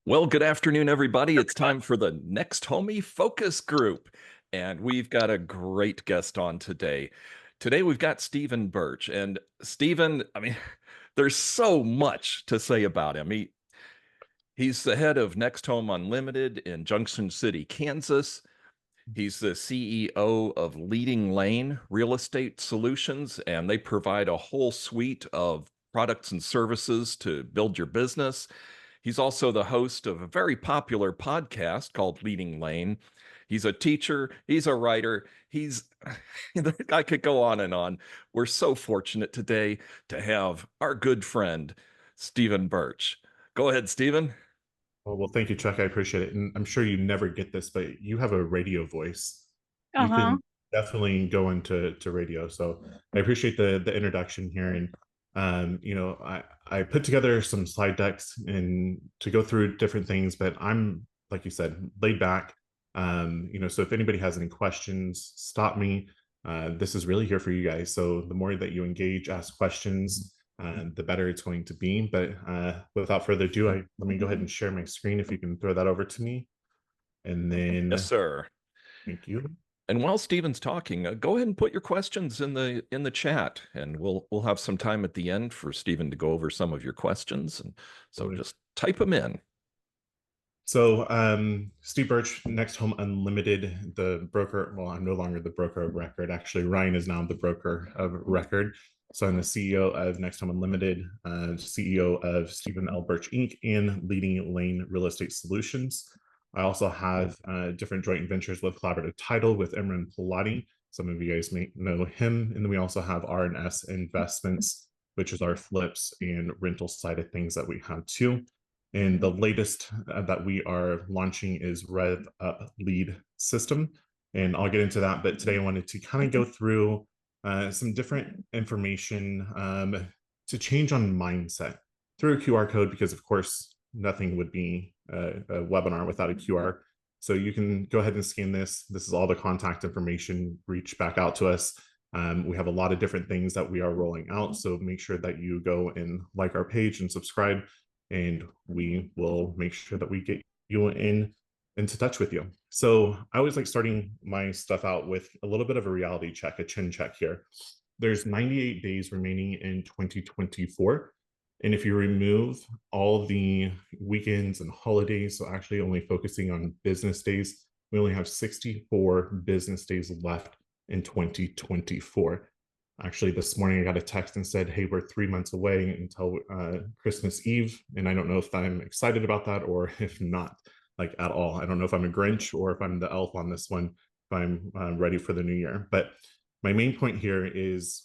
Well, good afternoon, everybody. It's time for the Next Homie Focus Group. And we've got a great guest on today. Today, we've got Steven Burch. And Steven, there's so much to say about him. He's the head of Next Home Unlimited in Junction City, Kansas. He's the CEO of Leading Lane Real Estate Solutions, and they provide a whole suite of products and services to build your business. He's also the host of a very popular podcast called Leading Lane. He's a teacher, he's a writer, I could go on and on. We're so fortunate today to have our good friend, Steven Burch. Go ahead, Steven. Well, thank you, Chuck. I appreciate it. And I'm sure you never get this, but you have a radio voice. You Uh-huh. can definitely go into radio. So I appreciate the introduction here. And I put together some slide decks and to go through different things, but I'm, like you said, laid back. So if anybody has any questions, stop me. This is really here for you guys. So the more that you engage, ask questions, the better it's going to be. But without further ado, let me go ahead and share my screen if you can throw that over to me. And Yes, then, sir. thank you. And while Steven's talking, go ahead and put your questions in the chat, and we'll have some time at the end for Steven to go over some of your questions. And so just type them in. So, Steve Burch, Next Home Unlimited, the broker. Well, I'm no longer the broker of record. Actually, Ryan is now the broker of record. So I'm the CEO of Next Home Unlimited, CEO of Steven L. Burch Inc., and Leading Lane Real Estate Solutions. I also have different joint ventures with Collaborative Title with Imran Pilati. Some of you guys may know him. And then we also have R&S Investments, which is our flips and rental side of things that we have too. And the latest that we are launching is Rev Up Lead System. And I'll get into that. But today I wanted to kind of go through some different information to change on mindset through a QR code, because of course, nothing would be a webinar without a QR. So you can go ahead and scan this. This is all the contact information. Reach back out to us. We have a lot of different things that we are rolling out. So make sure that you go and like our page and subscribe, and we will make sure that we get you into touch with you. So I always like starting my stuff out with a little bit of a reality check, a chin check here. There's 98 days remaining in 2024. And if you remove all the weekends and holidays, so actually only focusing on business days, we only have 64 business days left in 2024. Actually, this morning I got a text and said, hey, we're 3 months away until Christmas Eve. And I don't know if I'm excited about that or if not, like at all. I don't know if I'm a Grinch or if I'm the elf on this one, if I'm ready for the new year. But my main point here is,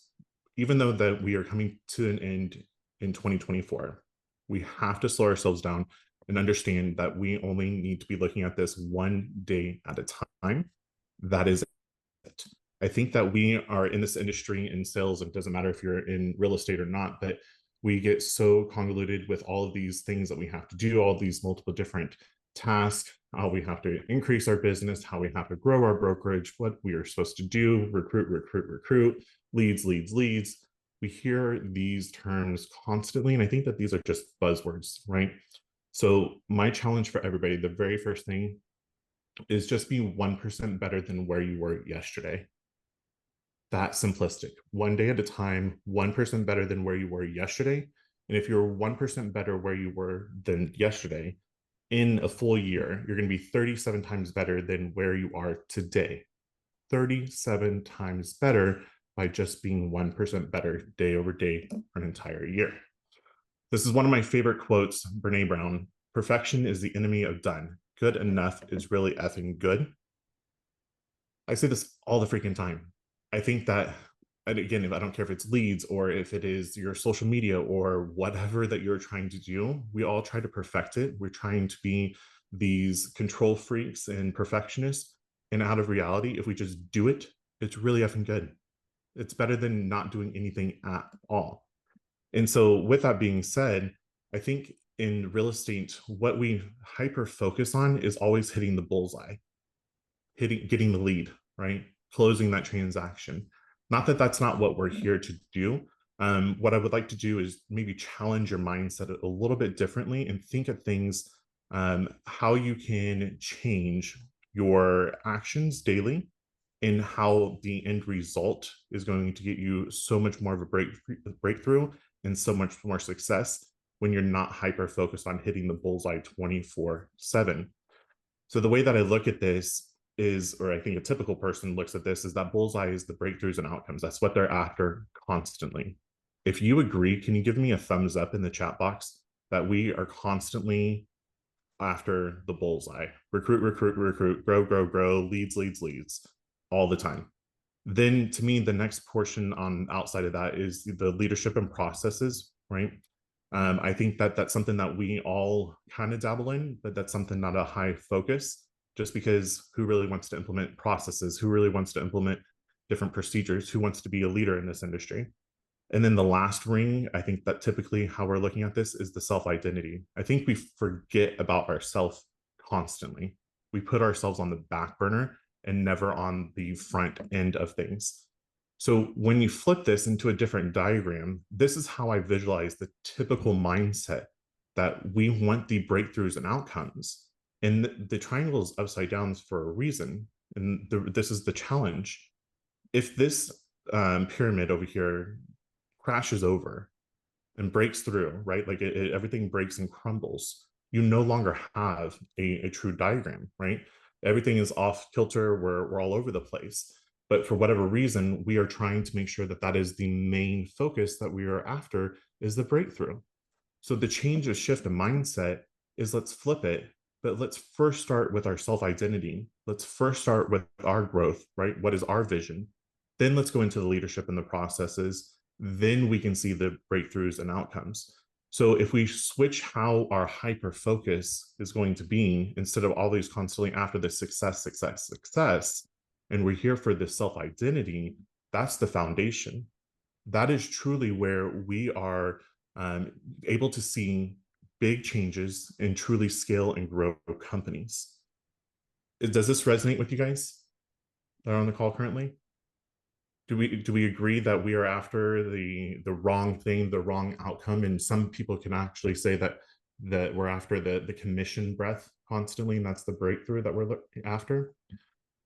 even though that we are coming to an end in 2024, we have to slow ourselves down and understand that we only need to be looking at this one day at a time. That is it. I think that we are in this industry in sales, and it doesn't matter if you're in real estate or not, but we get so convoluted with all of these things that we have to do, all these multiple different tasks, how we have to increase our business, how we have to grow our brokerage, what we are supposed to do, recruit, leads. We hear these terms constantly, and I think that these are just buzzwords, right? So my challenge for everybody, the very first thing is just be 1% better than where you were yesterday. That simplistic. One day at a time, 1% better than where you were yesterday. And if you're 1% better where you were than yesterday, in a full year, you're going to be 37 times better than where you are today. 37 times better by just being 1% better day over day for an entire year. This is one of my favorite quotes, Brene Brown. Perfection is the enemy of done. Good enough is really effing good. I say this all the freaking time. I think that, and again, if I don't care if it's leads or if it is your social media or whatever that you're trying to do, we all try to perfect it. We're trying to be these control freaks and perfectionists. And out of reality, if we just do it, it's really effing good. It's better than not doing anything at all. And so, with that being said, I think in real estate, what we hyper focus on is always hitting the bullseye, getting the lead, right? Closing that transaction. Not that that's not what we're here to do. What I would like to do is maybe challenge your mindset a little bit differently and think of things how you can change your actions daily and how the end result is going to get you so much more of a breakthrough and so much more success when you're not hyper focused on hitting the bullseye 24/7. So the way that I look at this is, or I think a typical person looks at this, is that bullseye is the breakthroughs and outcomes. That's what they're after constantly. If you agree, can you give me a thumbs up in the chat box that we are constantly after the bullseye? Recruit, recruit, recruit, grow, grow, grow, leads, leads, leads, all the time. Then to me, the next portion on outside of that is the leadership and processes, right? I think that that's something that we all kind of dabble in, but that's something not a high focus, just because who really wants to implement processes? Who really wants to implement different procedures? Who wants to be a leader in this industry? And then the last ring, I think that typically how we're looking at this is the self identity. I think we forget about ourselves constantly. We put ourselves on the back burner and never on the front end of things. So when you flip this into a different diagram, this is how I visualize the typical mindset that we want the breakthroughs and outcomes. And the triangle is upside down for a reason. And this is the challenge. If this pyramid over here crashes over and breaks through, right? Like everything breaks and crumbles. You no longer have a true diagram, right? Everything is off kilter. We're all over the place. But for whatever reason, we are trying to make sure that that is the main focus that we are after is the breakthrough. So the change of shift in mindset is let's flip it, but let's first start with our self identity. Let's first start with our growth, right? What is our vision? Then let's go into the leadership and the processes. Then we can see the breakthroughs and outcomes. So if we switch how our hyper focus is going to be, instead of always constantly after the success, success, success, and we're here for the self identity, that's the foundation. That is truly where we are able to see big changes and truly scale and grow companies. Does this resonate with you guys that are on the call currently? Do we agree that we are after the wrong thing, the wrong outcome? And some people can actually say that we're after the commission breath constantly, and that's the breakthrough that we're after.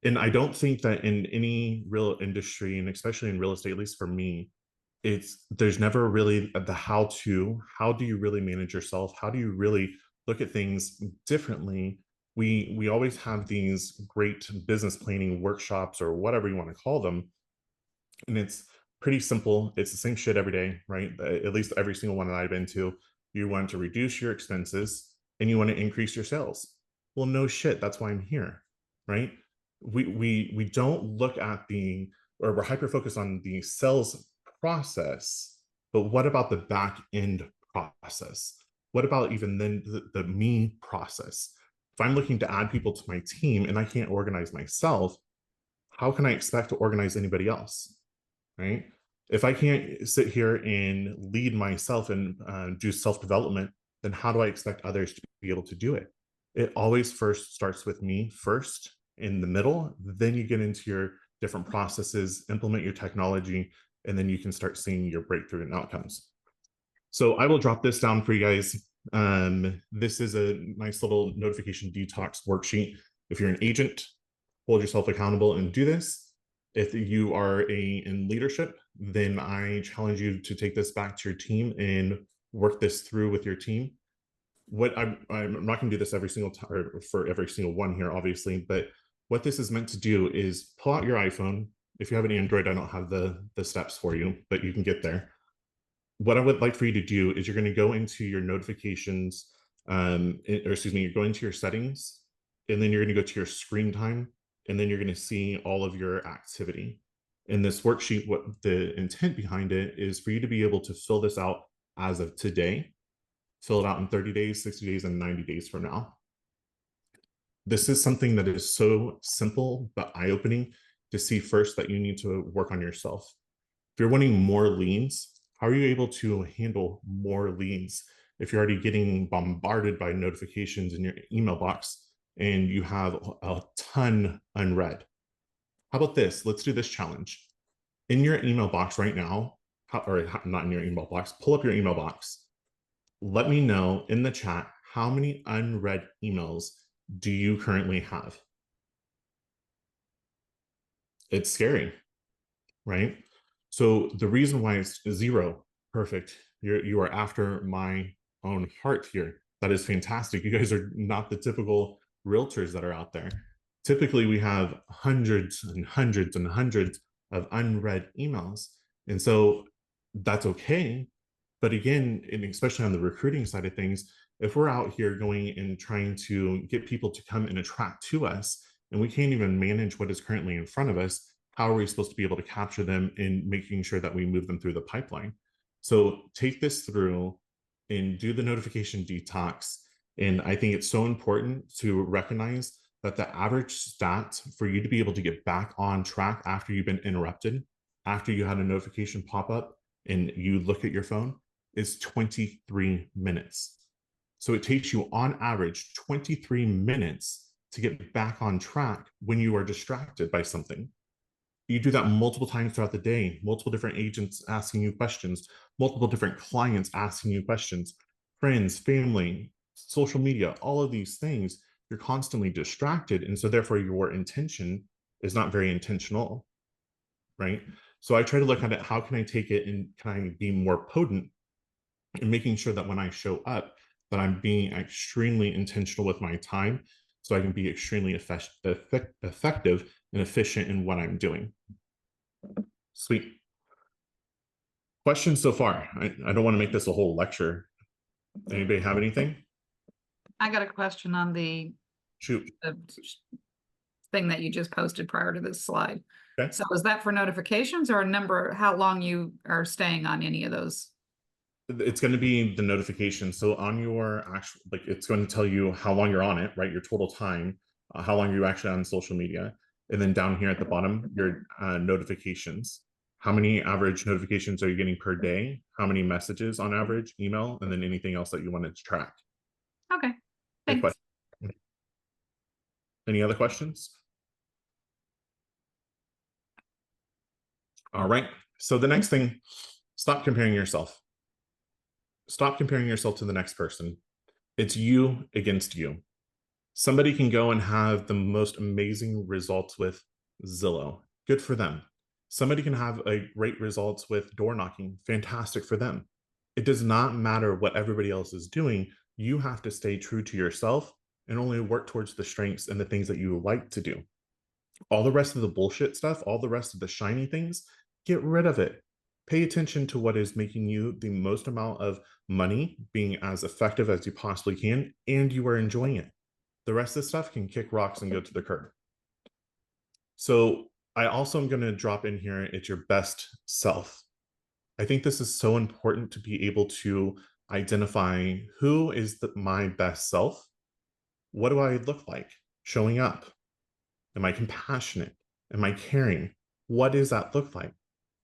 And I don't think that in any real industry, and especially in real estate, at least for me, it's there's never really the how do you really manage yourself, how do you really look at things differently. We always have these great business planning workshops or whatever you want to call them, and it's pretty simple. It's the same shit every day, right? At least every single one that I've been to. You want to reduce your expenses and you want to increase your sales. Well, no shit, that's why I'm here, right? We don't look at the, or we're hyper focused on the sales process, but what about the back end process? What about even then the me process? If I'm looking to add people to my team and I can't organize myself, how can I expect to organize anybody else? Right? If I can't sit here and lead myself and do self development, then how do I expect others to be able to do it? It always first starts with me first in the middle. Then you get into your different processes, implement your technology, and then you can start seeing your breakthrough and outcomes. So I will drop this down for you guys. This is a nice little notification detox worksheet. If you're an agent, hold yourself accountable and do this. If you are in leadership, then I challenge you to take this back to your team and work this through with your team. What I'm not going to do this every single time or for every single one here, obviously, but what this is meant to do is pull out your iPhone. If you have an Android, I don't have the steps for you, but you can get there. What I would like for you to do is you're going to go into your notifications, or excuse me, you're going to your settings, and then you're going to go to your screen time, and then you're going to see all of your activity. In this worksheet, what the intent behind it is for you to be able to fill this out as of today, fill it out in 30 days, 60 days, and 90 days from now. This is something that is so simple but eye-opening to see first that you need to work on yourself. If you're wanting more leads, how are you able to handle more leads if you're already getting bombarded by notifications in your email box and you have a ton unread? How about this? Let's do this challenge. In your email box right now, or not in your email box, pull up your email box. Let me know in the chat how many unread emails do you currently have? It's scary, right? So the reason why it's zero, perfect. You are after my own heart here. That is fantastic. You guys are not the typical realtors that are out there. Typically, we have hundreds and hundreds and hundreds of unread emails. And so that's okay. But again, and especially on the recruiting side of things, if we're out here going and trying to get people to come and attract to us, and we can't even manage what is currently in front of us, how are we supposed to be able to capture them and making sure that we move them through the pipeline? So take this through and do the notification detox. And I think it's so important to recognize that the average stat for you to be able to get back on track after you've been interrupted, after you had a notification pop up and you look at your phone, is 23 minutes. So it takes you on average 23 minutes to get back on track when you are distracted by something. You do that multiple times throughout the day, multiple different agents asking you questions, multiple different clients asking you questions, friends, family, social media, all of these things, you're constantly distracted. And so therefore your intention is not very intentional, right? So I try to look at it, how can I take it and can I be more potent in making sure that when I show up, that I'm being extremely intentional with my time so I can be extremely effective and efficient in what I'm doing. Sweet. Questions so far? I don't want to make this a whole lecture. Anybody have anything? I got a question on the Shoot. thing that you just posted prior to this slide. Okay. So is that for notifications or a number, how long you are staying on any of those? It's going to be the notification. So on your actual, like, it's going to tell you how long you're on it, right? Your total time, how long you're actually on social media. And then down here at the bottom, your notifications. How many average notifications are you getting per day? How many messages on average, email, and then anything else that you wanted to track. Okay, Good thanks. question. Any other questions? All right. So the next thing, stop comparing yourself. Stop comparing yourself to the next person. It's you against you. Somebody can go and have the most amazing results with Zillow. Good for them. Somebody can have a great results with door knocking. Fantastic for them. It does not matter what everybody else is doing. You have to stay true to yourself and only work towards the strengths and the things that you like to do. All the rest of the bullshit stuff, all the rest of the shiny things, get rid of it. Pay attention to what is making you the most amount of money, being as effective as you possibly can, and you are enjoying it. The rest of the stuff can kick rocks and go to the curb. So I also am going to drop in here, it's your best self. I think this is so important to be able to identify who is my best self. What do I look like showing up? Am I compassionate? Am I caring? What does that look like?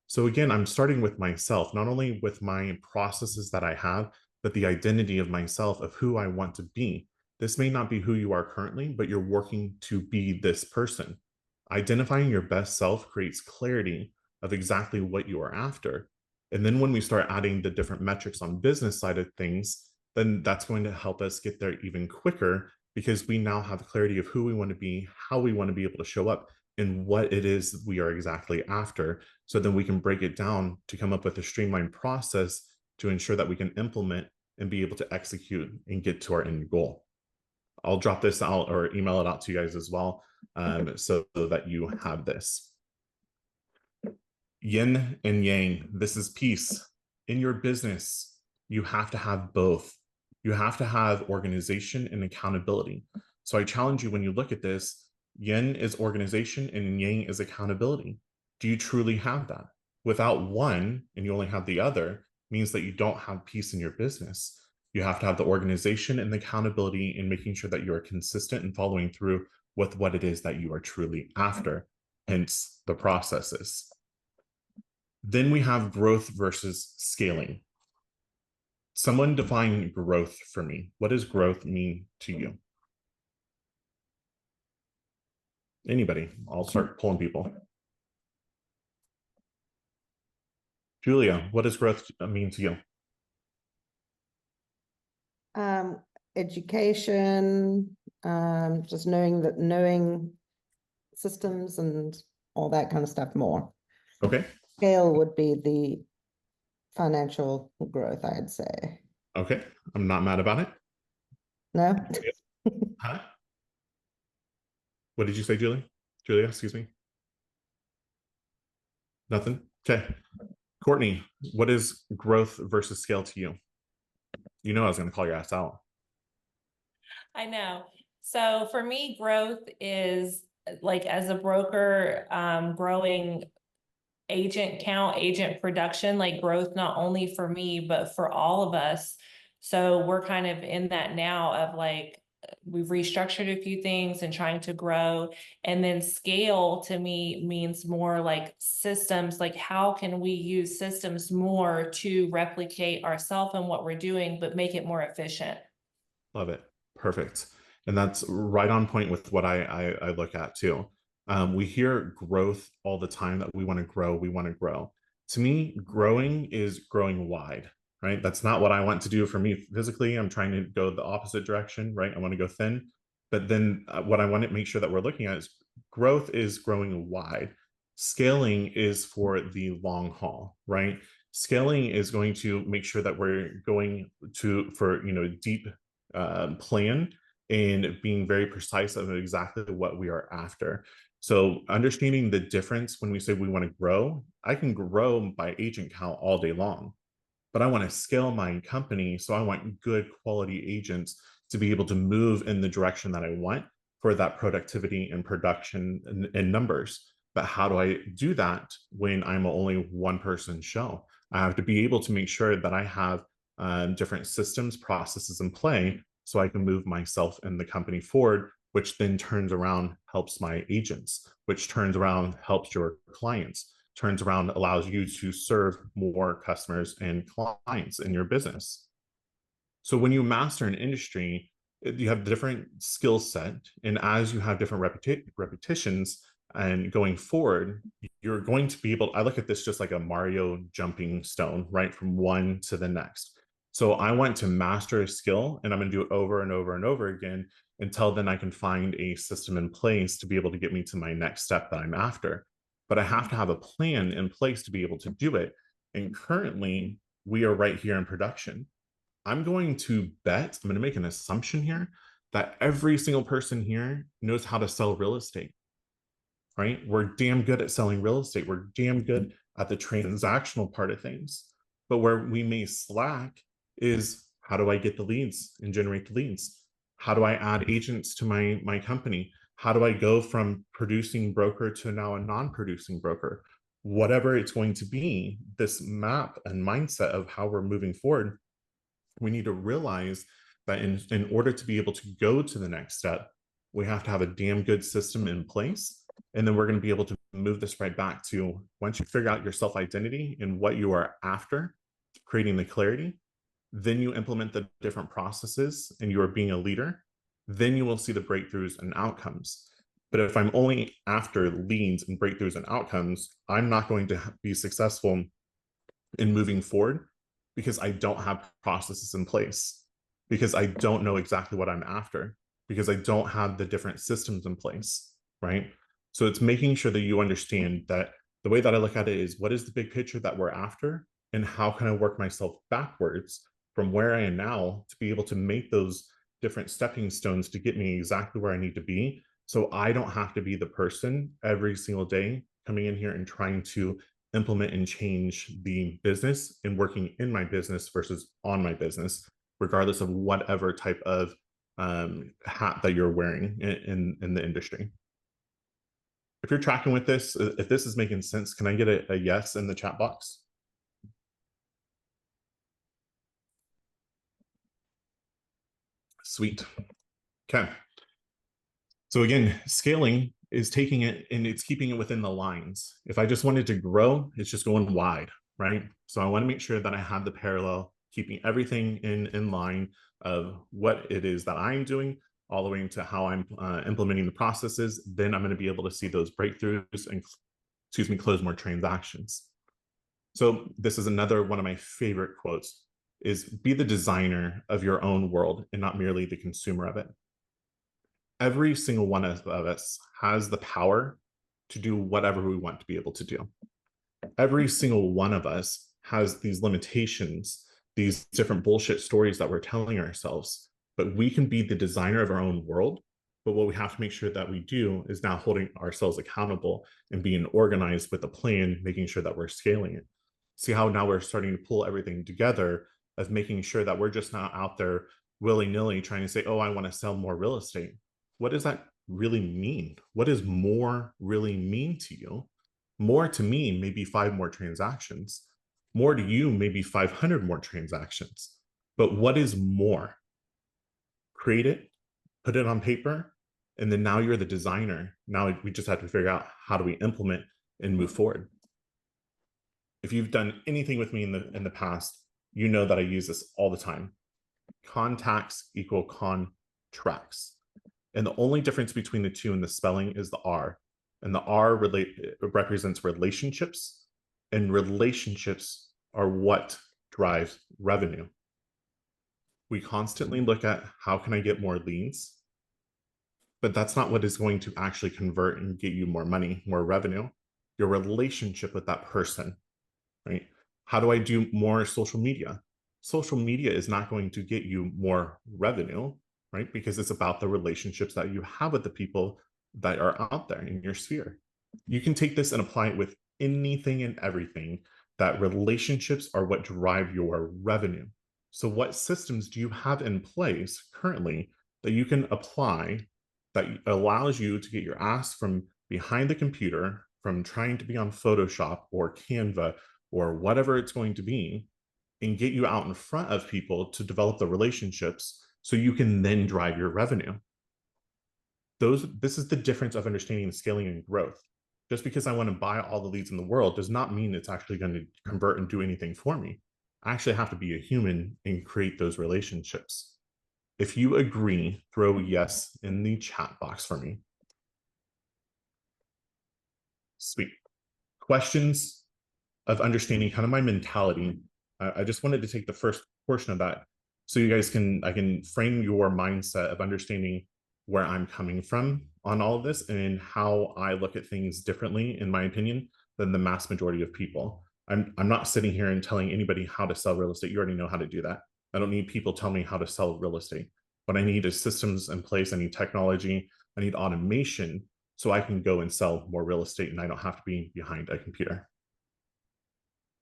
So again, I'm starting with myself, not only with my processes that I have, but the identity of myself, of who I want to be. This may not be who you are currently, but you're working to be this person. Identifying your best self creates clarity of exactly what you are after. And then when we start adding the different metrics on business side of things, then that's going to help us get there even quicker because we now have clarity of who we want to be, how we want to be able to show up, and what it is we are exactly after. So then we can break it down to come up with a streamlined process to ensure that we can implement and be able to execute and get to our end goal. I'll drop this out or email it out to you guys as well, so that you have this. Yin and yang, this is peace. In your business, you have to have both. You have to have organization and accountability. So I challenge you, when you look at this, yin is organization and yang is accountability. Do you truly have that? Without one and you only have the other, means that you don't have peace in your business. You have to have the organization and the accountability in making sure that you are consistent and following through with what it is that you are truly after, hence the processes. Then we have growth versus scaling. Someone define growth for me. What does growth mean to you? Anybody? I'll start pulling people. Julia, what does growth mean to you? education, just knowing systems and all that kind of stuff more. Okay. Scale would be the financial growth, I'd say. Okay. I'm not mad about it. No? Huh? What did you say, Julie? Julia, excuse me. Nothing? Okay. Courtney, what is growth versus scale to you? You know I was going to call your ass out. I know. So for me, growth is like as a broker, growing agent count, agent production, like growth, not only for me, but for all of us. So we're kind of in that now of like, we've restructured a few things and trying to grow. And then scale to me means more like systems, like how can we use systems more to replicate ourselves and what we're doing, but make it more efficient. Love it. Perfect. And that's right on point with what I look at too. We hear growth all the time, that we want to grow, we want to grow. To me, growing is growing wide, right? That's not what I want to do for me physically. I'm trying to go the opposite direction, right? I want to go thin. But then what I want to make sure that we're looking at is growth is growing wide. Scaling is for the long haul, right? Scaling is going to make sure that we're going for deep plan and being very precise of exactly what we are after. So understanding the difference when we say we want to grow, I can grow by agent count all day long, but I want to scale my company. So I want good quality agents to be able to move in the direction that I want for that productivity and production and numbers. But how do I do that when I'm only one person show? I have to be able to make sure that I have different systems, processes in play so I can move myself and the company forward, which then turns around, helps my agents, which turns around, helps your clients, turns around, allows you to serve more customers and clients in your business. So when you master an industry, you have different skill set. And as you have different repetitions and going forward, you're going to be able, I look at this just like a Mario jumping stone, right? From one to the next. So I want to master a skill and I'm going to do it over and over and over again until then I can find a system in place to be able to get me to my next step that I'm after. But I have to have a plan in place to be able to do it. And currently we are right here in production. I'm going to make an assumption here that every single person here knows how to sell real estate, right? We're damn good at selling real estate. We're damn good at the transactional part of things. But where we may slack is, how do I get the leads and generate the leads? How do I add agents to my company? How do I go from producing broker to now a non-producing broker? Whatever it's going to be, this map and mindset of how we're moving forward, we need to realize that in order to be able to go to the next step, we have to have a damn good system in place. And then we're going to be able to move this right back to, once you figure out your self-identity and what you are after, creating the clarity, then you implement the different processes and you are being a leader, then you will see the breakthroughs and outcomes. But if I'm only after leads and breakthroughs and outcomes, I'm not going to be successful in moving forward because I don't have processes in place, because I don't know exactly what I'm after, because I don't have the different systems in place, right? So it's making sure that you understand that the way that I look at it is, what is the big picture that we're after? And how can I work myself backwards from where I am now to be able to make those different stepping stones to get me exactly where I need to be, so I don't have to be the person every single day coming in here and trying to implement and change the business and working in my business versus on my business, regardless of whatever type of hat that you're wearing in the industry. If you're tracking with this, if this is making sense, can I get a yes in the chat box? Sweet. Okay. So again, scaling is taking it and it's keeping it within the lines. If I just wanted to grow, it's just going wide, right? So I want to make sure that I have the parallel, keeping everything in line of what it is that I'm doing, all the way into how I'm implementing the processes. Then I'm going to be able to see those breakthroughs and, close more transactions. So this is another one of my favorite quotes. is be the designer of your own world and not merely the consumer of it. Every single one of us has the power to do whatever we want to be able to do. Every single one of us has these limitations, these different bullshit stories that we're telling ourselves, but we can be the designer of our own world. But what we have to make sure that we do is now holding ourselves accountable and being organized with a plan, making sure that we're scaling it. See how now we're starting to pull everything together of making sure that we're just not out there willy-nilly trying to say, oh, I want to sell more real estate. What does that really mean? What does more really mean to you? More to me, maybe 5 more transactions. More to you, maybe 500 more transactions. But what is more? Create it, put it on paper, and then now you're the designer. Now we just have to figure out how do we implement and move forward. If you've done anything with me in the past, you know that I use this all the time. Contacts equal contracts. And the only difference between the two in the spelling is the R. And the R represents relationships, and relationships are what drives revenue. We constantly look at how can I get more leads, but that's not what is going to actually convert and get you more money, more revenue. Your relationship with that person, right? How do I do more social media? Social media is not going to get you more revenue, right? Because it's about the relationships that you have with the people that are out there in your sphere. You can take this and apply it with anything and everything, that relationships are what drive your revenue. So what systems do you have in place currently that you can apply that allows you to get your ass from behind the computer, from trying to be on Photoshop or Canva or whatever it's going to be, and get you out in front of people to develop the relationships so you can then drive your revenue? This is the difference of understanding scaling and growth. Just because I want to buy all the leads in the world does not mean it's actually going to convert and do anything for me. I actually have to be a human and create those relationships. If you agree, throw yes in the chat box for me. Sweet. Questions of understanding kind of my mentality. I just wanted to take the first portion of that so you guys I can frame your mindset of understanding where I'm coming from on all of this and how I look at things differently, in my opinion, than the mass majority of people. I'm not sitting here and telling anybody how to sell real estate. You already know how to do that. I don't need people telling me how to sell real estate. What I need is systems in place. I need technology. I need automation so I can go and sell more real estate and I don't have to be behind a computer.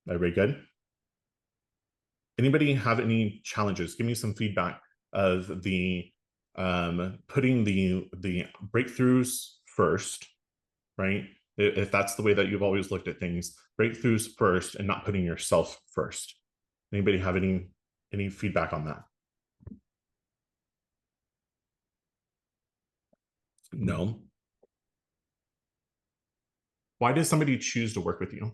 Everybody good? Anybody have any challenges? Give me some feedback of the putting the breakthroughs first, right? If that's the way that you've always looked at things, breakthroughs first and not putting yourself first. Anybody have any feedback on that? No. Why does somebody choose to work with you?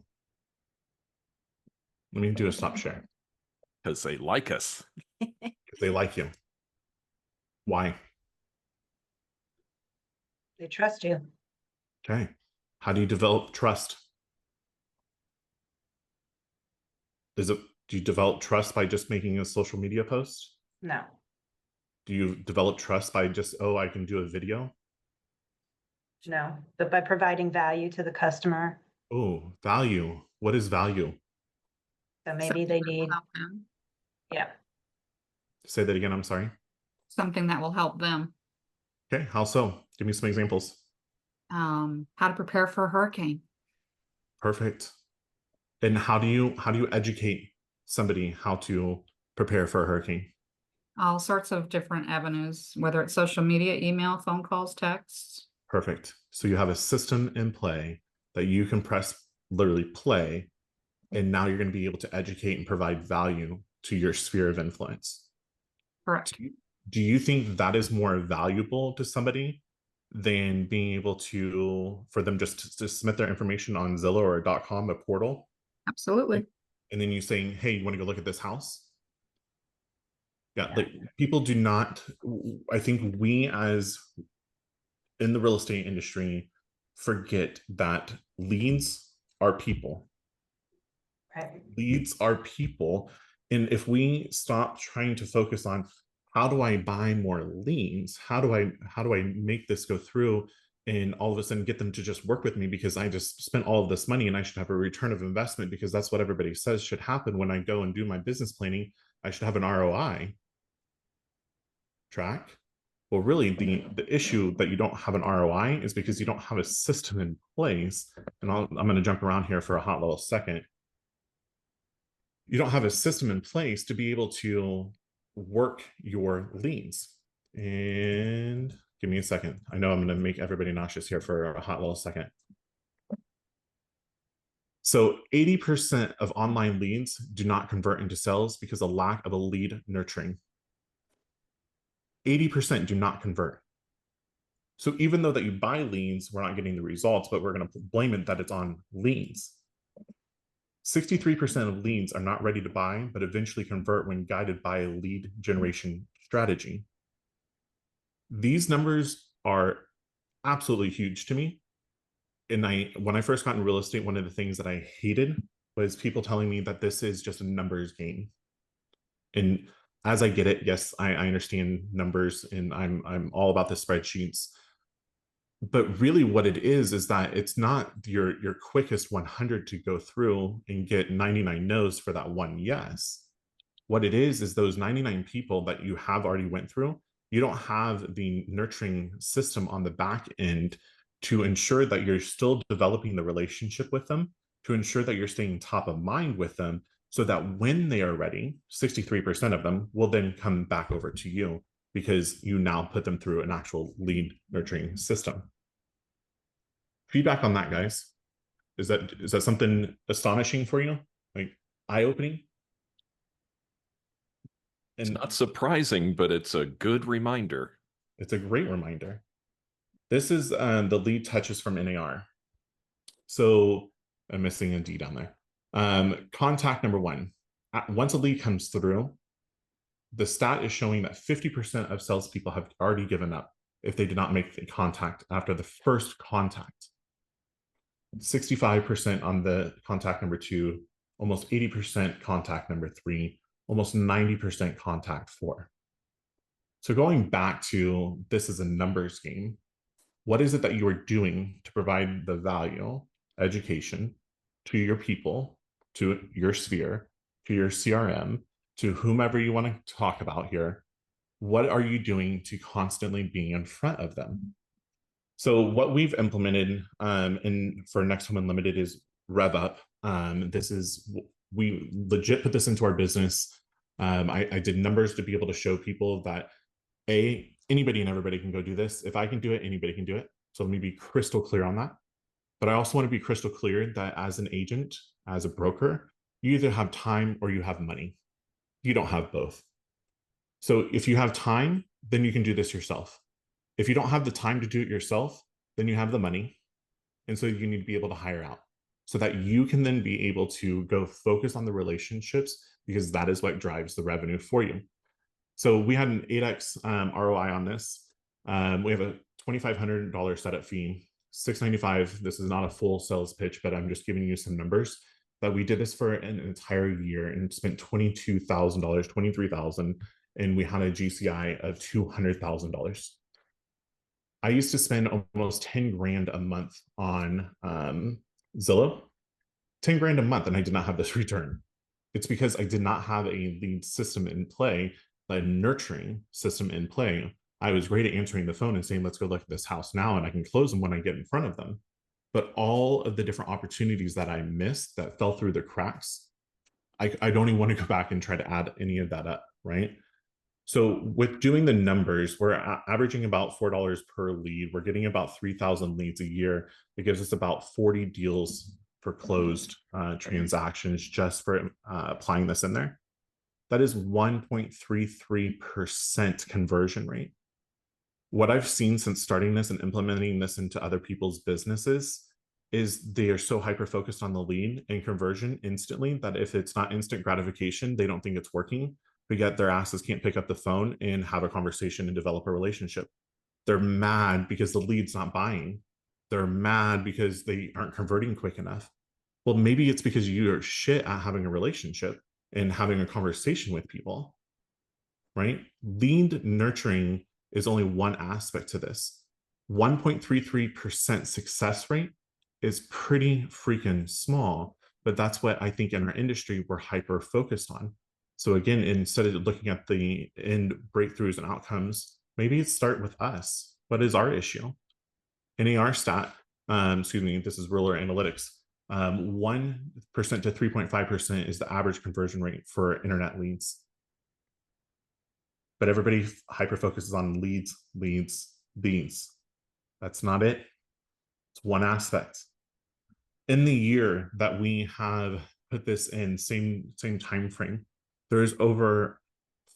Let me do a stop share. Because they like us. If they like you. Why? They trust you. Okay. How do you develop trust? Do you develop trust by just making a social media post? No. Do you develop trust by just, oh, I can do a video? No, but by providing value to the customer. Oh, value. What is value? So maybe they Something that will need, help them. yeah. Say that again, I'm sorry. Something that will help them. Okay, how so? Give me some examples. How to prepare for a hurricane. Perfect. And how do you educate somebody how to prepare for a hurricane? All sorts of different avenues, whether it's social media, email, phone calls, texts. Perfect. So you have a system in play that you can press literally play, and now you're going to be able to educate and provide value to your sphere of influence. Correct. Do you think that is more valuable to somebody than being able for them just to submit their information on Zillow or .com, a portal? Absolutely. And then you saying, hey, you want to go look at this house? Yeah, like people do not, I think we as in the real estate industry forget that leads are people. Right. Leads are people. And if we stop trying to focus on how do I buy more leads, how do I make this go through, and all of a sudden get them to just work with me because I just spent all of this money and I should have a return of investment because that's what everybody says should happen when I go and do my business planning. I should have an ROI track. Well, really, the issue that you don't have an ROI is because you don't have a system in place. And I'm going to jump around here for a hot little second. You don't have a system in place to be able to work your leads. And give me a second. I know I'm going to make everybody nauseous here for a hot little second. So 80% of online leads do not convert into sales because of lack of a lead nurturing. 80% do not convert. So even though that you buy leads, we're not getting the results, but we're going to blame it that it's on leads. 63% of leads are not ready to buy, but eventually convert when guided by a lead generation strategy. These numbers are absolutely huge to me. And when I first got in real estate, one of the things that I hated was people telling me that this is just a numbers game. And as I get it, yes, I understand numbers and I'm all about the spreadsheets. But really what it is that it's not your quickest 100 to go through and get 99 no's for that one yes. What it is those 99 people that you have already went through, you don't have the nurturing system on the back end to ensure that you're still developing the relationship with them, to ensure that you're staying top of mind with them, so that when they are ready, 63% of them will then come back over to you because you now put them through an actual lead nurturing system. Feedback on that, guys. Is that something astonishing for you? Like eye-opening? It's not surprising, but it's a good reminder. It's a great reminder. This is the lead touches from NAR. So I'm missing a D down there. Contact number one. Once a lead comes through, the stat is showing that 50% of salespeople have already given up if they did not make the contact after the first contact. 65% on the contact number two, almost 80% contact number three, almost 90% contact four. So going back to this is a numbers game, what is it that you are doing to provide the value, education to your people, to your sphere, to your CRM, to whomever you want to talk about here? What are you doing to constantly be in front of them? So what we've implemented for Next Home Unlimited is Rev Up. We legit put this into our business. I did numbers to be able to show people that anybody and everybody can go do this. If I can do it, anybody can do it. So let me be crystal clear on that. But I also want to be crystal clear that as an agent, as a broker, you either have time or you have money. You don't have both. So if you have time, then you can do this yourself. If you don't have the time to do it yourself, then you have the money. And so you need to be able to hire out so that you can then be able to go focus on the relationships, because that is what drives the revenue for you. So we had an 8x ROI on this. We have a $2,500 setup fee, $695. This is not a full sales pitch, but I'm just giving you some numbers that we did this for an entire year and spent $22,000, $23,000, and we had a GCI of $200,000. I used to spend almost 10 grand a month on Zillow, 10 grand a month, and I did not have this return. It's because I did not have a lead system in play, a nurturing system in play. I was great at answering the phone and saying, let's go look at this house now, and I can close them when I get in front of them. But all of the different opportunities that I missed that fell through the cracks, I don't even want to go back and try to add any of that up, right? So with doing the numbers, we're averaging about $4 per lead. We're getting about 3,000 leads a year. It gives us about 40 deals for closed transactions just for applying this in there. That is 1.33% conversion rate. What I've seen since starting this and implementing this into other people's businesses is they are so hyper-focused on the lead and conversion instantly that if it's not instant gratification, they don't think it's working. But yet their asses can't pick up the phone and have a conversation and develop a relationship. They're mad because the lead's not buying. They're mad because they aren't converting quick enough. Well, maybe it's because you're shit at having a relationship. and having a conversation with people, right? Lead nurturing is only one aspect to this. 1.33% success rate is pretty freaking small, but that's what I think in our industry we're hyper focused on. So again, instead of looking at the end breakthroughs and outcomes, maybe it start with us. What is our issue? NAR stat, excuse me, this is ruler analytics. 1% to 3.5% is the average conversion rate for internet leads. But everybody hyper focuses on leads. That's not it. It's one aspect. In the year that we have put this in, same time frame, there's over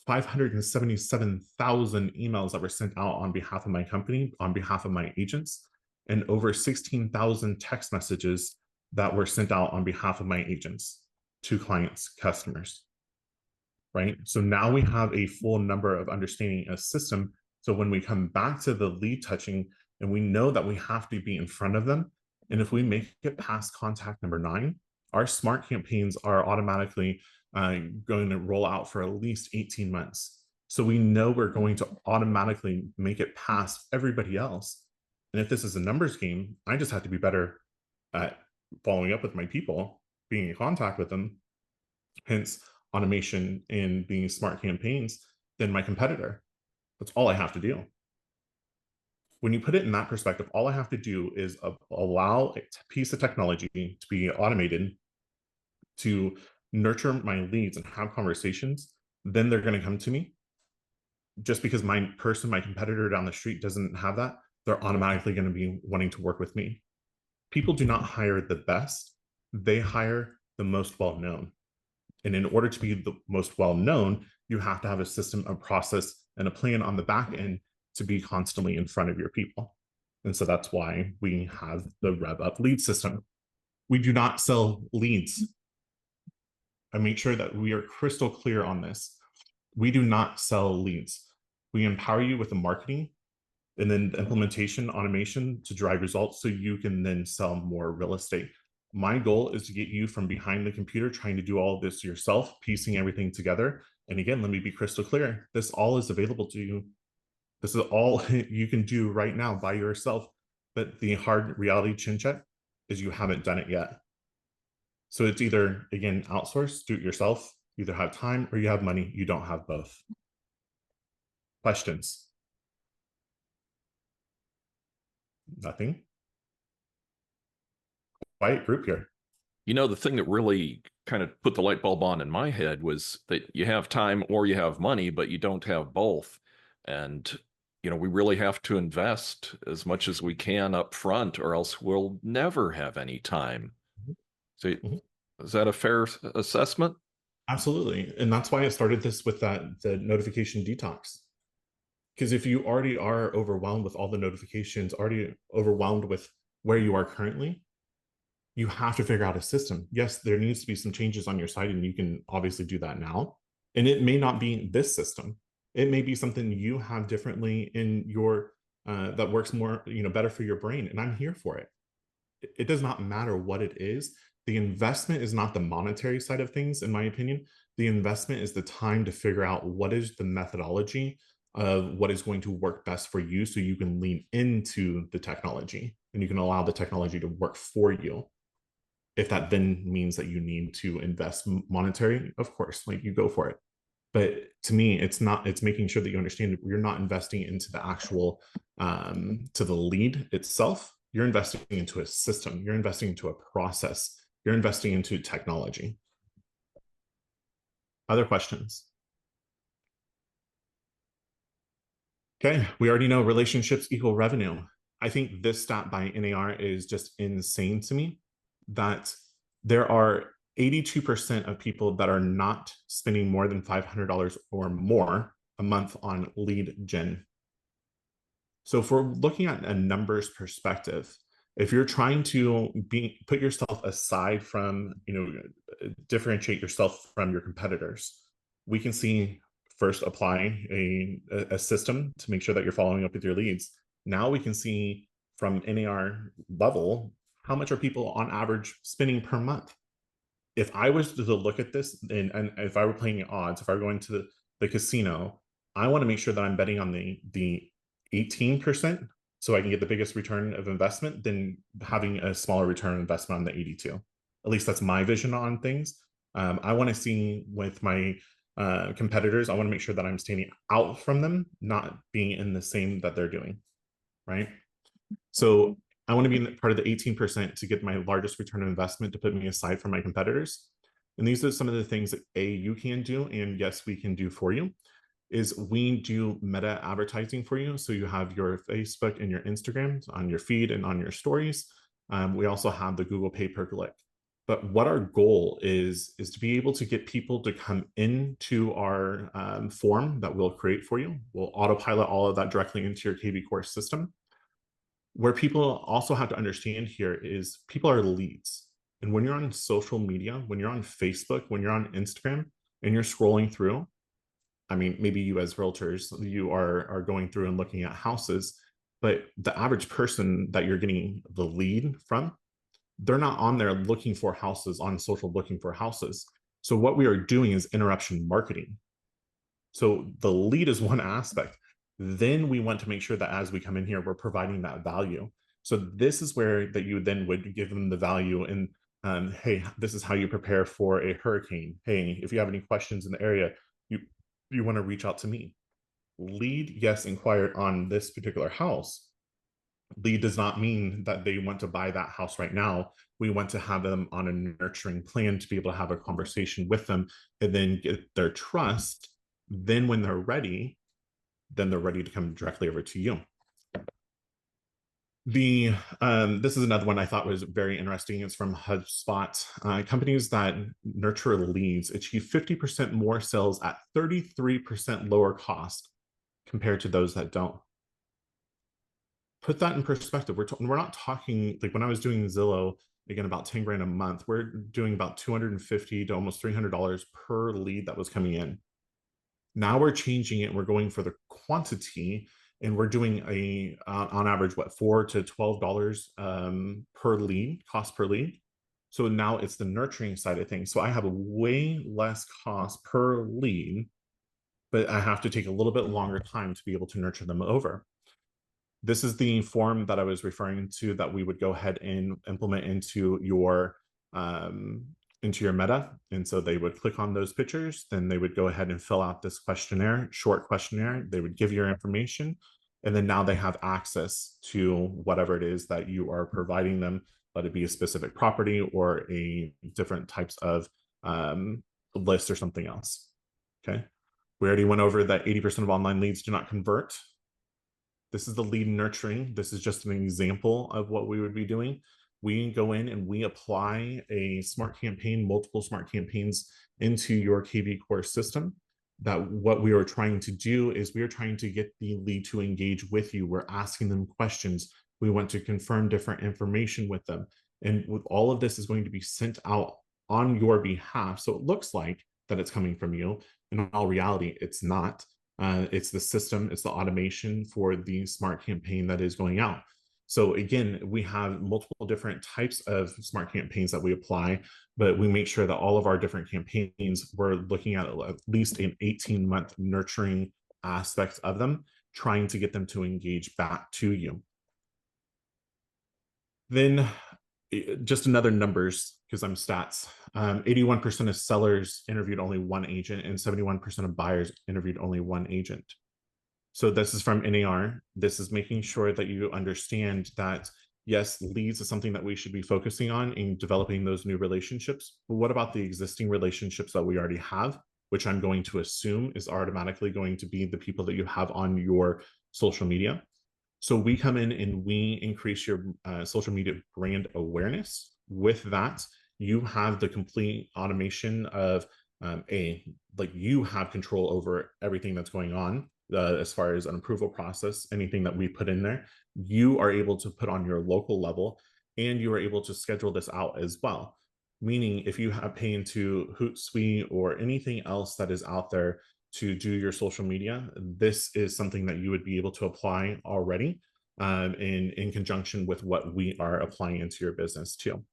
577,000 emails that were sent out on behalf of my company, on behalf of my agents, and over 16,000 text messages that were sent out on behalf of my agents to clients, customers. Right? So now we have a full number of understanding a system. So when we come back to the lead touching, and we know that we have to be in front of them, and if we make it past contact number 9, our smart campaigns are automatically going to roll out for at least 18 months. So we know we're going to automatically make it past everybody else. And if this is a numbers game, I just have to be better at following up with my people, being in contact with them. Hence, automation and being smart campaigns than my competitor. That's all I have to do. When you put it in that perspective, all I have to do is allow a piece of technology to be automated to nurture my leads and have conversations. Then they're going to come to me. Just because my competitor down the street doesn't have that, they're automatically going to be wanting to work with me. People do not hire the best. They hire the most well-known. And in order to be the most well-known, you have to have a system, a process, and a plan on the back end to be constantly in front of your people. And so that's why we have the Rev Up lead system. We do not sell leads. I make sure that we are crystal clear on this. We do not sell leads. We empower you with the marketing and then the implementation automation to drive results so you can then sell more real estate. My goal is to get you from behind the computer trying to do all of this yourself, piecing everything together. And again, let me be crystal clear. This all is available to you. This is all you can do right now by yourself. But the hard reality chin check is you haven't done it yet. So it's either, again, outsource, do it yourself, either have time or you have money. You don't have both. Questions? Nothing? Quiet group here. You know, the thing that really kind of put the light bulb on in my head was that you have time or you have money, but you don't have both. And, you know, we really have to invest as much as we can up front or else we'll never have any time. So is that a fair assessment? Absolutely. And that's why I started this with the notification detox. Because if you already are overwhelmed with all the notifications, already overwhelmed with where you are currently, you have to figure out a system. Yes, there needs to be some changes on your side, and you can obviously do that now. And it may not be this system. It may be something you have differently in your that works more, better for your brain. And I'm here for it. It does not matter what it is. The investment is not the monetary side of things, in my opinion. The investment is the time to figure out what is the methodology of what is going to work best for you so you can lean into the technology and you can allow the technology to work for you. If that then means that you need to invest monetary, of course, like you go for it. But to me, it's making sure that you understand that you're not investing into the actual, to the lead itself. You're investing into a system. You're investing into a process. You're investing into technology. Other questions? Okay, we already know relationships equal revenue. I think this stat by NAR is just insane to me, that there are 82% of people that are not spending more than $500 or more a month on lead gen. So if we're looking at a numbers perspective, if you're trying to put yourself aside from, differentiate yourself from your competitors, we can see first apply a system to make sure that you're following up with your leads. Now we can see from NAR level, how much are people on average spending per month? if I was to look at this and if I were playing odds, if I were going to the casino, I want to make sure that I'm betting on the 18% so I can get the biggest return of investment than having a smaller return on investment on the 82. At least that's my vision on things. I want to see with my competitors, I want to make sure that I'm standing out from them, not being in the same that they're doing, right? So I want to be part of the 18% to get my largest return on investment to put me aside from my competitors. And these are some of the things that you can do, and yes, we can do for you, is we do meta advertising for you. So you have your Facebook and your Instagram on your feed and on your stories. We also have the Google pay per click. But what our goal is to be able to get people to come into our form that we'll create for you. We'll autopilot all of that directly into your KB course system. Where people also have to understand here is people are leads. And when you're on social media, when you're on Facebook, when you're on Instagram, and you're scrolling through, I mean, maybe you as realtors, you are going through and looking at houses, but the average person that you're getting the lead from, they're not on there looking for houses on social, looking for houses. So what we are doing is interruption marketing. So the lead is one aspect. Then we want to make sure that as we come in here, we're providing that value. So this is where that you then would give them the value and hey, this is how you prepare for a hurricane. Hey, if you have any questions in the area, you want to reach out to me. Lead, yes, inquired on this particular house. Lead does not mean that they want to buy that house right now. We want to have them on a nurturing plan to be able to have a conversation with them and then get their trust. Then when they're ready, then they're ready to come directly over to you. This is another one I thought was very interesting. It's from HubSpot. Companies that nurture leads achieve 50% more sales at 33% lower cost compared to those that don't. Put that in perspective. We're not talking, like when I was doing Zillow, again, about 10 grand a month, we're doing about $250 to almost $300 per lead that was coming in. Now we're changing it. We're going for the quantity, and we're doing on average, what, $4 to $12 per lead, cost per lead. So now it's the nurturing side of things. So I have a way less cost per lead, but I have to take a little bit longer time to be able to nurture them over. This is the form that I was referring to that we would go ahead and implement into your meta. And so they would click on those pictures, then they would go ahead and fill out this questionnaire, short questionnaire. They would give your information, and then now they have access to whatever it is that you are providing them, let it be a specific property or a different types of list or something else. Okay. We already went over that 80% of online leads do not convert. This is the lead nurturing. This is just an example of what we would be doing. We go in and we apply a smart campaign, multiple smart campaigns into your KB course system. That what we are trying to do is we are trying to get the lead to engage with you. We're asking them questions. We want to confirm different information with them. And with all of this is going to be sent out on your behalf. So it looks like that it's coming from you. In all reality, it's not. It's the system, it's the automation for the smart campaign that is going out. So again, we have multiple different types of smart campaigns that we apply, but we make sure that all of our different campaigns, we're looking at least an 18-month nurturing aspect of them, trying to get them to engage back to you. Then just another numbers, because I'm stats. 81% of sellers interviewed only one agent, and 71% of buyers interviewed only one agent. So this is from NAR. This is making sure that you understand that, yes, leads is something that we should be focusing on in developing those new relationships. But what about the existing relationships that we already have, which I'm going to assume is automatically going to be the people that you have on your social media? So we come in and we increase your social media brand awareness. With that, you have the complete automation of like you have control over everything that's going on as far as an approval process, anything that we put in there, you are able to put on your local level, and you are able to schedule this out as well. Meaning if you have pay into Hootsuite or anything else that is out there to do your social media, this is something that you would be able to apply already in conjunction with what we are applying into your business too.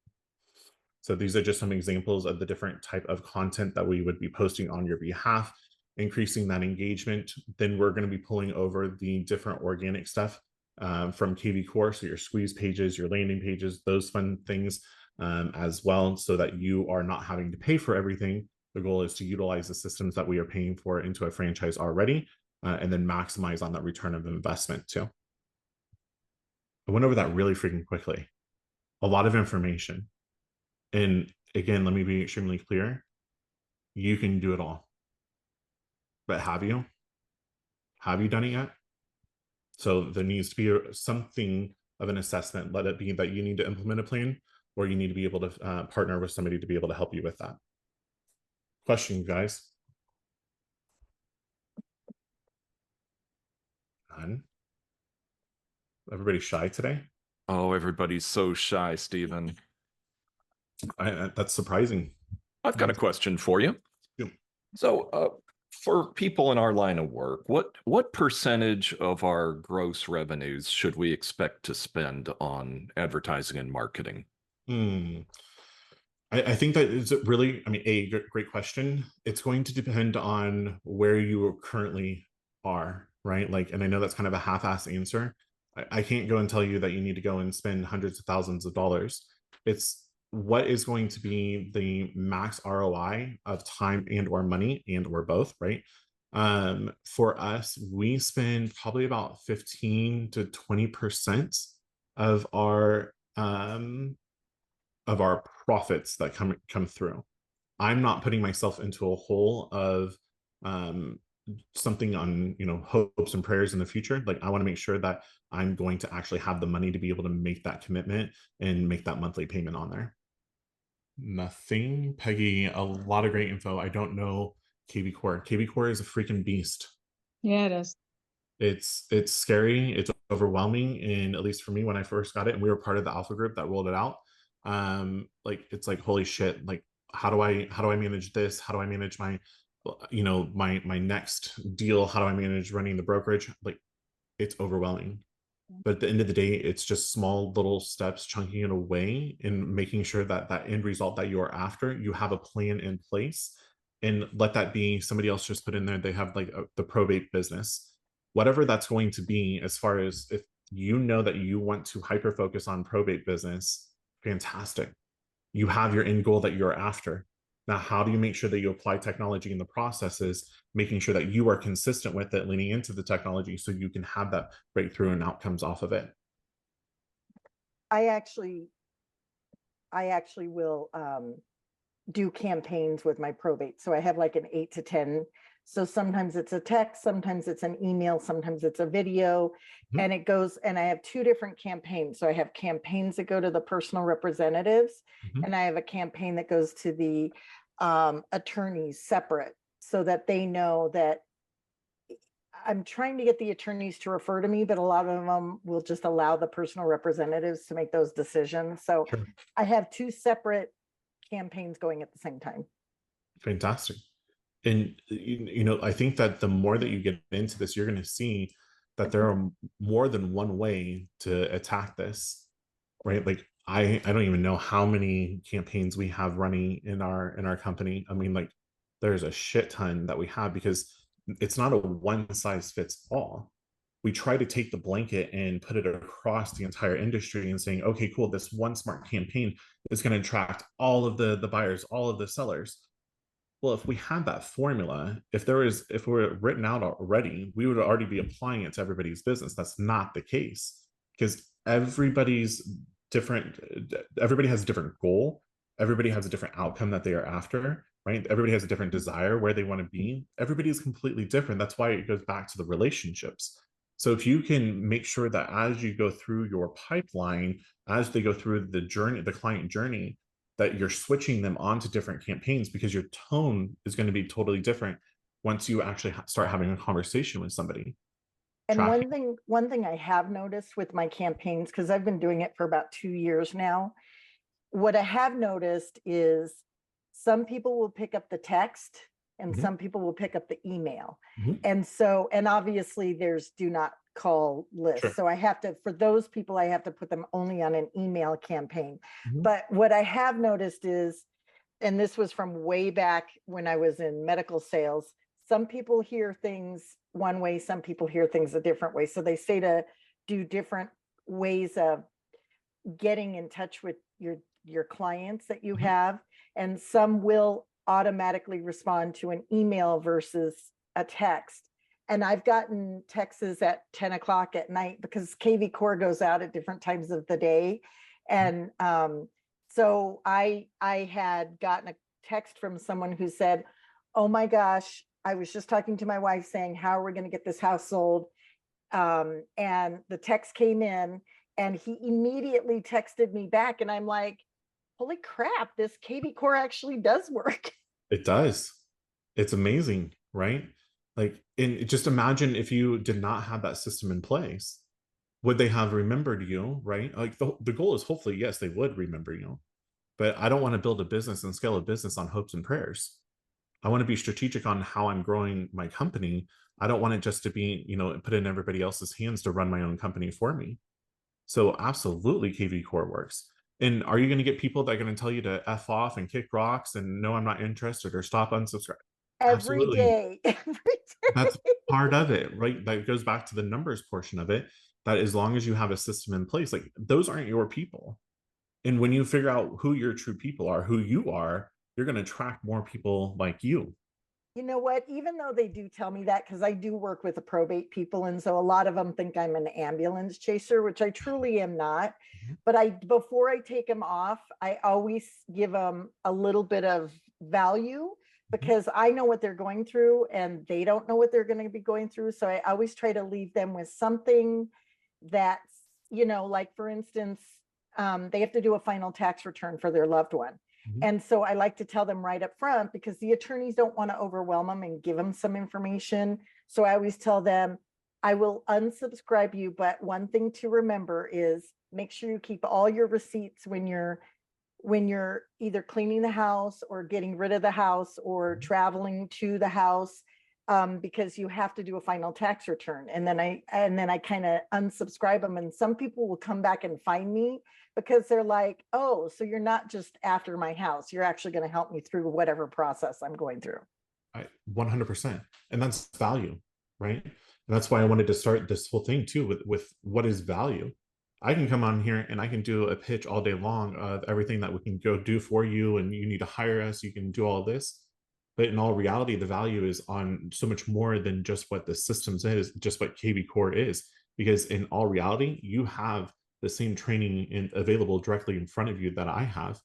So these are just some examples of the different type of content that we would be posting on your behalf, increasing that engagement. Then we're going to be pulling over the different organic stuff from KV Core. So your squeeze pages, your landing pages, those fun things as well, so that you are not having to pay for everything. The goal is to utilize the systems that we are paying for into a franchise already, and then maximize on that return of investment too. I went over that really freaking quickly. A lot of information. And again, let me be extremely clear. You can do it all. But have you? Have you done it yet? So there needs to be something of an assessment. Let it be that you need to implement a plan, or you need to be able to partner with somebody to be able to help you with that. Question, guys? None? Everybody shy today? Oh, everybody's so shy, Steven. That's surprising. I've got a question for you. Yeah. So, for people in our line of work, what percentage of our gross revenues should we expect to spend on advertising and marketing? I think that is really, I mean, great question. It's going to depend on where you currently are, right? Like, and I know that's kind of a half-ass answer. I can't go and tell you that you need to go and spend hundreds of thousands of dollars. It's what is going to be the max ROI of time and or money and or both, right? For us, we spend probably about 15 to 20% of our profits that come through. I'm not putting myself into a hole of something on, you know, hopes and prayers in the future. Like, I want to make sure that I'm going to actually have the money to be able to make that commitment and make that monthly payment on there. Nothing, Peggy. A lot of great info. I don't know KV Core. KV Core is a freaking beast. Yeah, it is. It's scary. It's overwhelming. And at least for me, when I first got it, and we were part of the alpha group that rolled it out, like, it's like, holy shit, like, how do I manage this? How do I manage my, you know, my next deal? How do I manage running the brokerage? Like, it's overwhelming. But at the end of the day, it's just small little steps, chunking it away and making sure that that end result that you are after, you have a plan in place. And let that be, somebody else just put in there, they have like the probate business, whatever that's going to be. As far as, if you know that you want to hyper focus on probate business, fantastic. You have your end goal that you're after. Now, how do you make sure that you apply technology in the processes, making sure that you are consistent with it, leaning into the technology so you can have that breakthrough and outcomes off of it? I actually will do campaigns with my probate. So I have like an 8 to 10. So sometimes it's a text, sometimes it's an email, sometimes it's a video, and it goes, and I have 2 different campaigns. So I have campaigns that go to the personal representatives, and I have a campaign that goes to the attorneys separate, so that they know that I'm trying to get the attorneys to refer to me, but a lot of them will just allow the personal representatives to make those decisions. So Sure. I have 2 separate campaigns going at the same time. Fantastic. And you know, I think that the more that you get into this, you're going to see that there are more than one way to attack this, right? Like, I don't even know how many campaigns we have running in our company. I mean, like, there's a shit ton that we have, because it's not a one size fits all. We try to take the blanket and put it across the entire industry and saying, okay, cool, this one smart campaign is going to attract all of the buyers, all of the sellers. Well, if we had that formula, if we're written out already, we would already be applying it to everybody's business. That's not the case, because everybody's different. Everybody has a different goal. Everybody has a different outcome that they are after, right? Everybody has a different desire where they want to be. Everybody is completely different. That's why it goes back to the relationships. So if you can make sure that as you go through your pipeline, as they go through the journey, the client journey, that you're switching them onto different campaigns, because your tone is going to be totally different once you actually start having a conversation with somebody. And one thing I have noticed with my campaigns, because I've been doing it for about 2 years now, what I have noticed is some people will pick up the text and Mhm. some people will pick up the email. Mhm. And so, and obviously there's do not call lists. Sure. So I have to, for those people, I have to put them only on an email campaign. Mhm. But what I have noticed is, and this was from way back when I was in medical sales, some people hear things one way, some people hear things a different way. So they say to do different ways of getting in touch with your clients that you Mhm. have, and some will automatically respond to an email versus a text. And I've gotten texts at 10 o'clock at night because KV Core goes out at different times of the day. And so I had gotten a text from someone who said, oh my gosh, I was just talking to my wife saying, how are we going to get this house sold? And the text came in and he immediately texted me back. And I'm like, holy crap, this KV Core actually does work. It does. It's amazing, right? Like, and just imagine if you did not have that system in place, would they have remembered you, right? Like the goal is hopefully, yes, they would remember you, but I don't want to build a business and scale a business on hopes and prayers. I want to be strategic on how I'm growing my company. I don't want it just to be, put in everybody else's hands to run my own company for me. So absolutely KV Core works. And are you going to get people that are going to tell you to F off and kick rocks and no, I'm not interested or stop unsubscribe? Every Absolutely. day, every day. That's part of it, right? That goes back to the numbers portion of it. That as long as you have a system in place, like those aren't your people. And when you figure out who your true people are, who you are, you're going to attract more people like you. You know what? Even though they do tell me that, because I do work with the probate people, and so a lot of them think I'm an ambulance chaser, which I truly am not. But before I take them off, I always give them a little bit of value because I know what they're going through and they don't know what they're going to be going through. So I always try to leave them with something that's, like for instance, they have to do a final tax return for their loved one. And so I like to tell them right up front because the attorneys don't want to overwhelm them and give them some information. So I always tell them, I will unsubscribe you, but one thing to remember is make sure you keep all your receipts when you're either cleaning the house or getting rid of the house or traveling to the house, because you have to do a final tax return. And then I kind of unsubscribe them. And some people will come back and find me because they're like, oh, so you're not just after my house. You're actually going to help me through whatever process I'm going through. 100%. And that's value, right? And that's why I wanted to start this whole thing too with what is value. I can come on here and I can do a pitch all day long of everything that we can go do for you, and you need to hire us, you can do all this. But in all reality, the value is on so much more than just what the systems is, just what KV Core is. Because in all reality, you have the same training available directly in front of you that I have.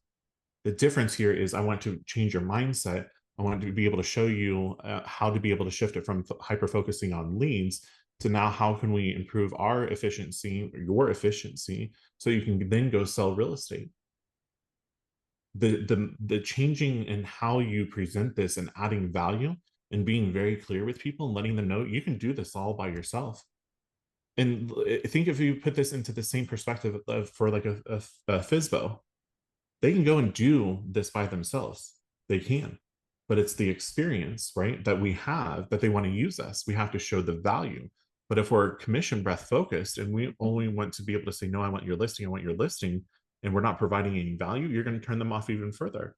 The difference here is I want to change your mindset. I want to be able to show you how to be able to shift it from hyper focusing on leads to now how can we improve our efficiency, or your efficiency, so you can then go sell real estate. The changing in how you present this and adding value and being very clear with people and letting them know you can do this all by yourself. And I think if you put this into the same perspective for like a FSBO, they can go and do this by themselves. They can, but it's the experience, right, that we have that they want to use us. We have to show the value. But if we're commission breath focused and we only want to be able to say, no, I want your listing, and we're not providing any value, you're going to turn them off even further.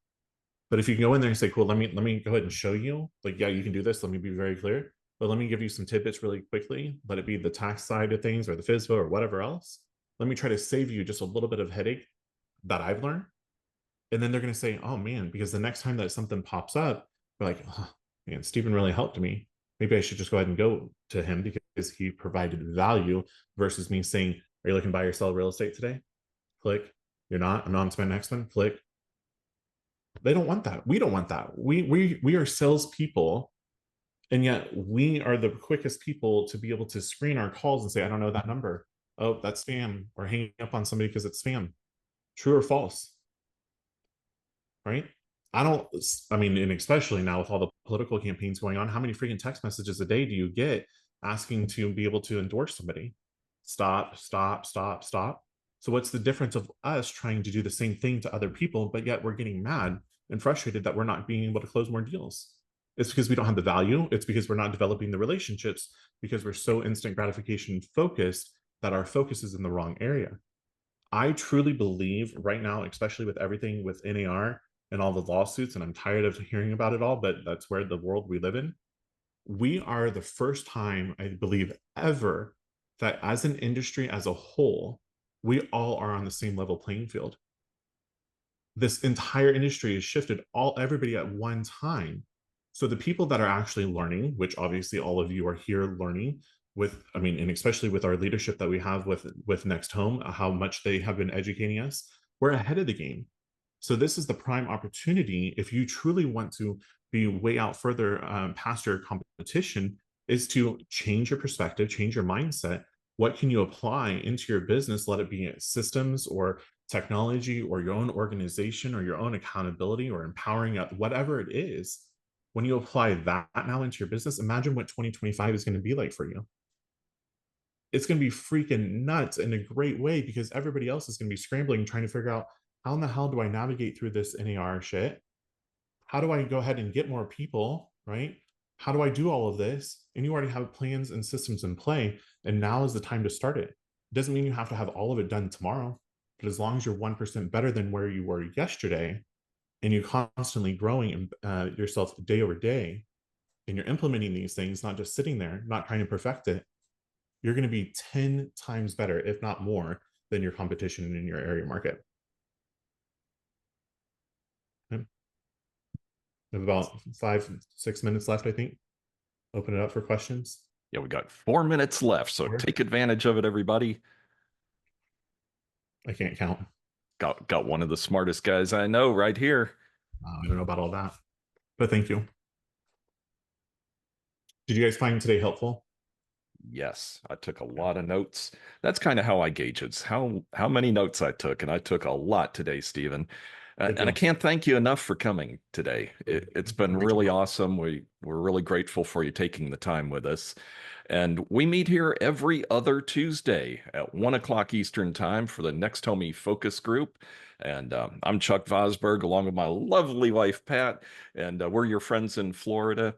But if you go in there and say, cool, let me go ahead and show you, like, yeah, you can do this. Let me be very clear, but let me give you some tidbits really quickly. Let it be the tax side of things or the FSBO or whatever else. Let me try to save you just a little bit of headache that I've learned. And then they're going to say, oh man, because the next time that something pops up, they're like, oh man, Steven really helped me. Maybe I should just go ahead and go to him because he provided value, versus me saying, are you looking to buy or sell real estate today? Click. You're not. I'm on to my next one. Click. They don't want that. We don't want that. We are salespeople, and yet we are the quickest people to be able to screen our calls and say, I don't know that number. Oh, that's spam, or hanging up on somebody because it's spam. True or false? Right? I mean, and especially now with all the political campaigns going on, how many freaking text messages a day do you get asking to be able to endorse somebody? Stop, stop, stop, stop. So what's the difference of us trying to do the same thing to other people, but yet we're getting mad and frustrated that we're not being able to close more deals? It's because we don't have the value. It's because we're not developing the relationships, because we're so instant gratification focused that our focus is in the wrong area. I truly believe right now, especially with everything with NAR and all the lawsuits, and I'm tired of hearing about it all, but that's where the world we live in. We are the first time, I believe, ever that as an industry as a whole, we all are on the same level playing field. This entire industry has shifted everybody at one time. So the people that are actually learning, which obviously all of you are here learning with, I mean, and especially with our leadership that we have with Next Home, how much they have been educating us, we're ahead of the game. So this is the prime opportunity, if you truly want to be way out further past your competition, is to change your perspective, change your mindset. What can you apply into your business? Let it be systems or technology or your own organization or your own accountability or empowering, whatever it is. When you apply that now into your business, imagine what 2025 is going to be like for you. It's going to be freaking nuts in a great way, because everybody else is going to be scrambling, trying to figure out, how in the hell do I navigate through this NAR shit? How do I go ahead and get more people, right? How do I do all of this? And you already have plans and systems in play, and now is the time to start it. It doesn't mean you have to have all of it done tomorrow, but as long as you're 1% better than where you were yesterday, and you're constantly growing yourself day over day, and you're implementing these things, not just sitting there, not trying to perfect it, you're going to be 10 times better, if not more, than your competition in your area market. Okay. We have about 5-6 minutes left, I think. Open it up for questions. Yeah, we got 4 minutes left, so take advantage of it, everybody. I can't count. Got one of the smartest guys I know right here. I don't know about all that, but thank you. Did you guys find today helpful? Yes, I took a lot of notes. That's kind of how I gauge it. How many notes I took, and I took a lot today, Steven. And I can't thank you enough for coming today. It's been really awesome. We're really grateful for you taking the time with us. And we meet here every other Tuesday at 1 o'clock Eastern time for the Next Homie Focus Group. And I'm Chuck Vosberg, along with my lovely wife, Pat, and we're your friends in Florida.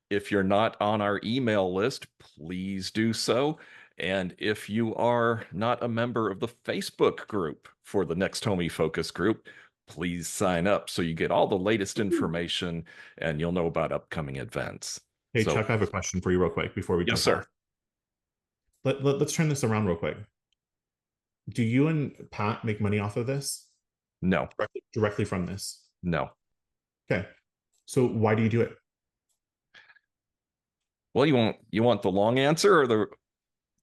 If you're not on our email list, please do so. And if you are not a member of the Facebook group for the Next Homie Focus Group, please sign up so you get all the latest information and you'll know about upcoming events. Hey, Chuck, I have a question for you real quick before we jump off. Let's turn this around real quick. Do you and Pat make money off of this? No. Directly from this? No. Okay. So why do you do it? Well, you want the long answer or the...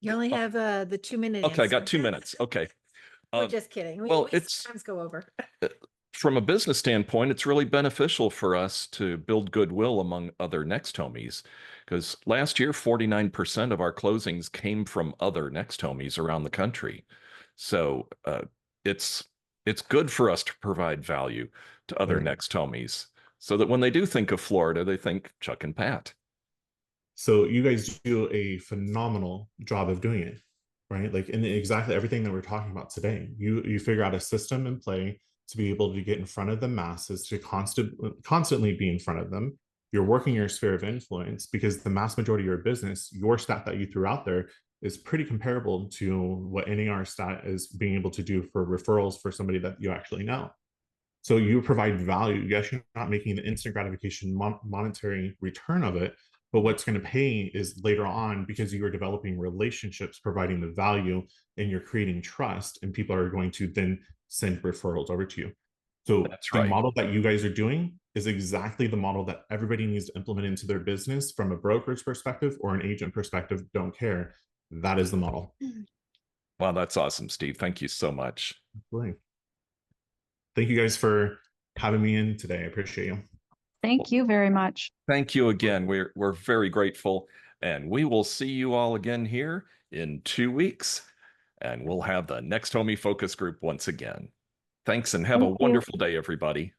You only have the 2-minute Okay, I got answer. 2 minutes. Okay. We're just kidding. Well, we it's sometimes go over. From a business standpoint, it's really beneficial for us to build goodwill among other Next Homies, because last year, 49% of our closings came from other Next Homies around the country. So it's good for us to provide value to other Next Homies, so that when they do think of Florida, they think Chuck and Pat. So you guys do a phenomenal job of doing it, right? Like in exactly everything that we're talking about today. You figure out a system in play to be able to get in front of the masses, to constantly be in front of them. You're working your sphere of influence, because the mass majority of your business, your stat that you threw out there, is pretty comparable to what NAR stat is being able to do for referrals for somebody that you actually know. So you provide value. Yes, you're not making the instant gratification monetary return of it, but what's going to pay is later on, because you are developing relationships, providing the value, and you're creating trust, and people are going to then send referrals over to you. So the model that you guys are doing is exactly the model that everybody needs to implement into their business, from a broker's perspective or an agent perspective. Don't care. That is the model. Wow, that's awesome, Steve. Thank you so much. Absolutely. Thank you guys for having me in today. I appreciate you. Thank you very much. Thank you again. We're very grateful, and we will see you all again here in 2 weeks, and we'll have the Next Homie Focus Group once again. Thanks, and have a wonderful day, everybody.